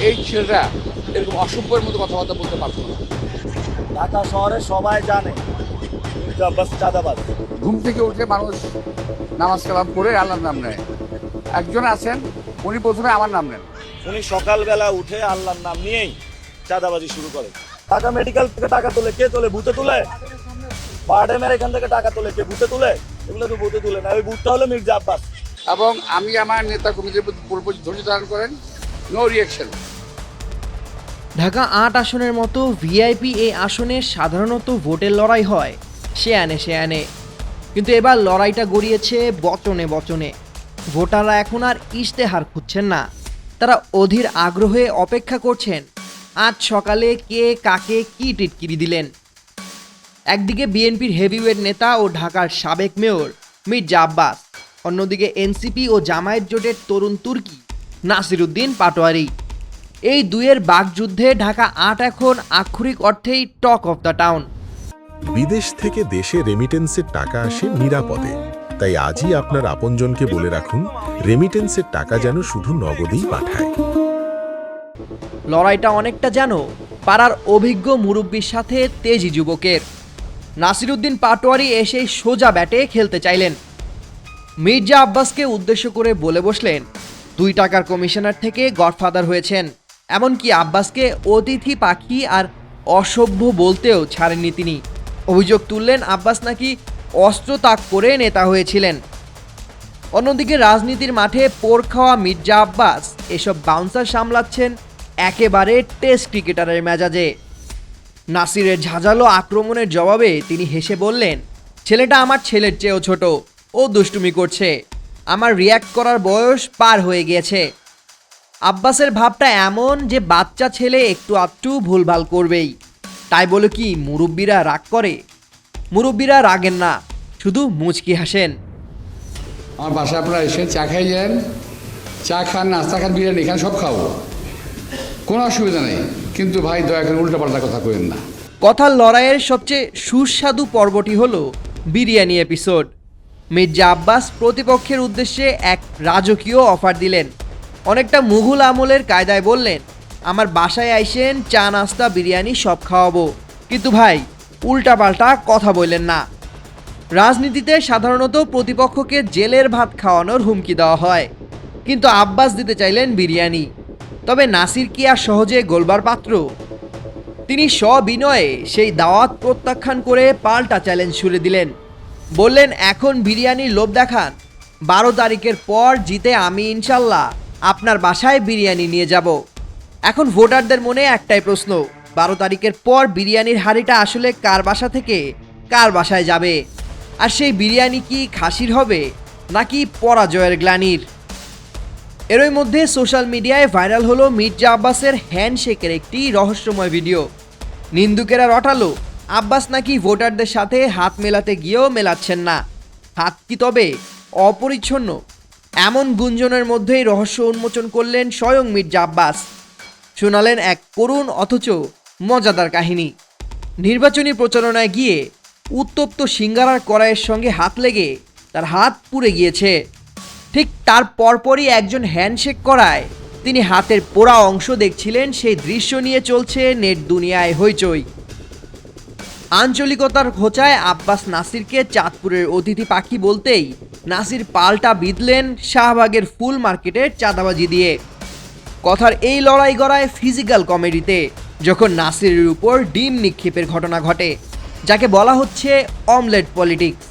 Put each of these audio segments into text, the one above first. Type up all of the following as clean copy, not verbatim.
এই ছেলেরা এরকম অসভ্যের মতো কথাবার্তা বলতে পারতো না। ঢাকা শহরে সবাই জানে মির্জা আব্বাস চাঁদাবাজ। ঘুম থেকে উঠে মানুষ নামাজ কালাম করে আল্লাহর নাম নেয়। একজন আছেন উনি প্রথমে আমার নাম নেন। উনি সকালবেলা উঠে আল্লাহর নাম নিয়েই চাঁদাবাজি শুরু করে। ঢাকা মেডিকেল থেকে টাকা তোলে কে তোলে? ভূতে তুলে। পার্ডেমের এখান থেকে টাকা তোলে কে? ভূতে তুলে। এগুলো তো ভূতে তুলে না, ওই ভূতটা হলো মির্জা আব্বাস। এবং আমি আমার নেতা কর্মীদের প্রতি বলবো ধৈর্য ধারণ করেন, নো রিয়াকশন। ঢাকা ৮ আসনের মতো ভিআইপি এই আসনে সাধারণত ভোটের লড়াই হয় সে আনে, কিন্তু এবার লড়াইটা গড়িয়েছে বচনে বচনে। ভোটাররা এখন আর ইশতেহার খুঁজছেন না, তারা অধীর আগ্রহে অপেক্ষা করছেন আজ সকালে কে কাকে কি টিটকিরি দিলেন। একদিকে বিএনপির হেভিওয়েট নেতা ও ঢাকার সাবেক মেয়র মির্জা আব্বাস, অন্যদিকে এনসিপি ও জামায়াত জোটের তরুণ তুর্কি নাসির উদ্দিন পাটোয়ারি। এই দুয়ের বাকযুদ্ধে ঢাকা ৮ এখন আক্ষরিক অর্থেই টক অফ দ্য টাউন। বিদেশ থেকে দেশে রেমিটেন্সের টাকা আসে নিরাপদে, তাই আজই আপনার আপনজনকে বলে রাখুন রেমিটেন্সের টাকা যেন শুধু নগদেই পাঠায়। লড়াইটা অনেকটা যেন পাড়ার অভিজ্ঞ মুরব্বীর সাথে তেজি যুবকের। নাসির উদ্দিন পাটোয়ারি এসেই সোজা ব্যাটে খেলতে চাইলেন। মির্জা আব্বাসকে উদ্দেশ্য করে বলে বসলেন 2 টাকার কমিশনার থেকে গডফাদার হয়েছেন, এমনকি আব্বাসকে অতিথি পাখি আর অসভ্য বলতেও ছাড়েননি তিনি। অভিযোগ তুললেন আব্বাস নাকি অস্ত্র তাক করে নেতা হয়েছিলেন। অন্যদিকে রাজনীতির মাঠে পোড় খাওয়া মির্জা আব্বাস এসব বাউন্সার সামলাচ্ছেন একেবারে টেস্ট ক্রিকেটারের মেজাজে। নাসিরের ঝাঁঝালো আক্রমণের জবাবে তিনি হেসে বললেন, ছেলেটা আমার ছেলের চেয়েও ছোট, ও দুষ্টুমি করছে, আমার রিয়্যাক্ট করার বয়স পার হয়ে গিয়েছে। আব্বাসের ভাবটা এমন যে বাচ্চা ছেলে একটু আধটু ভুলভাল করবেই, তাই বলে কি মুরব্বীরা রাগ করে? মুরব্বীরা রাগেন না, শুধু মুচকি হাসেন। আমার বাসায় আপনারা এসে চা খাই যান, চা খান, নাস্তা খান, বিরিয়ানি খান, সব খাবো, কোনো অসুবিধা নেই, কিন্তু ভাই দয়া করে উল্টাপাল্টা কথা কইেন না। কথার লড়াইয়ের সবচেয়ে সুস্বাদু পর্বটি হলো বিরিয়ানি এপিসোড। মির্জা আব্বাস প্রতিপক্ষের উদ্দেশ্যে এক রাজকীয় অফার দিলেন, অনেকটা মুঘল আমলের কায়দায় বললেন, আমার বাসায় আইসেন, চা নাস্তা বিরিয়ানি সব খাওয়াবো, কিন্তু ভাই উল্টাপাল্টা কথা বললেন না। রাজনীতিতে সাধারণত প্রতিপক্ষকে জেলের ভাত খাওয়ানোর হুমকি দেওয়া হয়, কিন্তু আব্বাস দিতে চাইলেন বিরিয়ানি। তবে নাসির কি আর সহজে গোলবার পাত্র? তিনি সবিনয়ে সেই দাওয়াত প্রত্যাখ্যান করে পাল্টা চ্যালেঞ্জ ছুড়ে দিলেন, বললেন এখন বিরিয়ানির লোভ দেখান, 12 তারিখের পর জিতে আমি ইনশাল্লাহ আপনার বাসায় বিরিয়ানি নিয়ে যাব। এখন ভোটারদের মনে একটাই প্রশ্ন, 12 তারিখের পর বিরিয়ানির হাঁড়িটা আসলে কার বাসা থেকে কার বাসায় যাবে? আর সেই বিরিয়ানি কি খাসির হবে নাকি পরাজয়ের গ্লানির? এরই মধ্যে সোশ্যাল মিডিয়ায় ভাইরাল হলো মির্জা আব্বাসের হ্যান্ডশেকের একটি রহস্যময় ভিডিও। নিন্দুকেরা রটালো আব্বাস নাকি ভোটারদের সাথে হাত মেলাতে গিয়েও মেলাচ্ছেন না, হাত কি তবে অপরিচ্ছন্ন? এমন গুঞ্জনের মধ্যেই রহস্য উন্মোচন করলেন স্বয়ং মির্জা আব্বাস। শোনালেন এক করুণ অথচ মজাদার কাহিনী। নির্বাচনী প্রচারণায় গিয়ে উত্তপ্ত সিঙ্গারার কড়াইয়ের সঙ্গে হাত লেগে তার হাত পুড়ে গিয়েছে। ঠিক তার পরপরই একজন হ্যান্ডশেক করায় তিনি হাতের পোড়া অংশ দেখছিলেন। সেই দৃশ্য নিয়ে চলছে নেট দুনিয়ায় হইচই। আঞ্চলিকতার খোঁচায় আব্বাস নাসিরকে চাঁদপুরের অতিথি পাখি বলতেই নাসির পাল্টা বিঁধলেন শাহবাগের ফুল মার্কেটের চাঁদাবাজি দিয়ে। কথার এই লড়াই গড়ায় ফিজিক্যাল কমেডিতে, যখন নাসিরের উপর ডিম নিক্ষেপের ঘটনা ঘটে, যাকে বলা হচ্ছে অমলেট পলিটিক্স।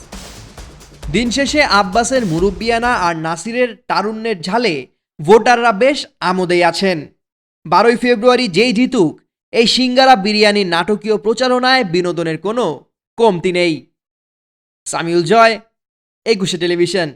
দিন শেষে আব্বাসের মুরব্বিয়ানা আর নাসিরের তারুণ্যের ঝালে ভোটাররা বেশ আমোদেই আছেন। 12ই ফেব্রুয়ারি যেই জিতুক, এই সিঙ্গারা বিরিয়ানির নাটকীয় প্রচারণায় বিনোদনের কোনো কমতি নেই। সামিউল জয়, 21 টেলিভিশন।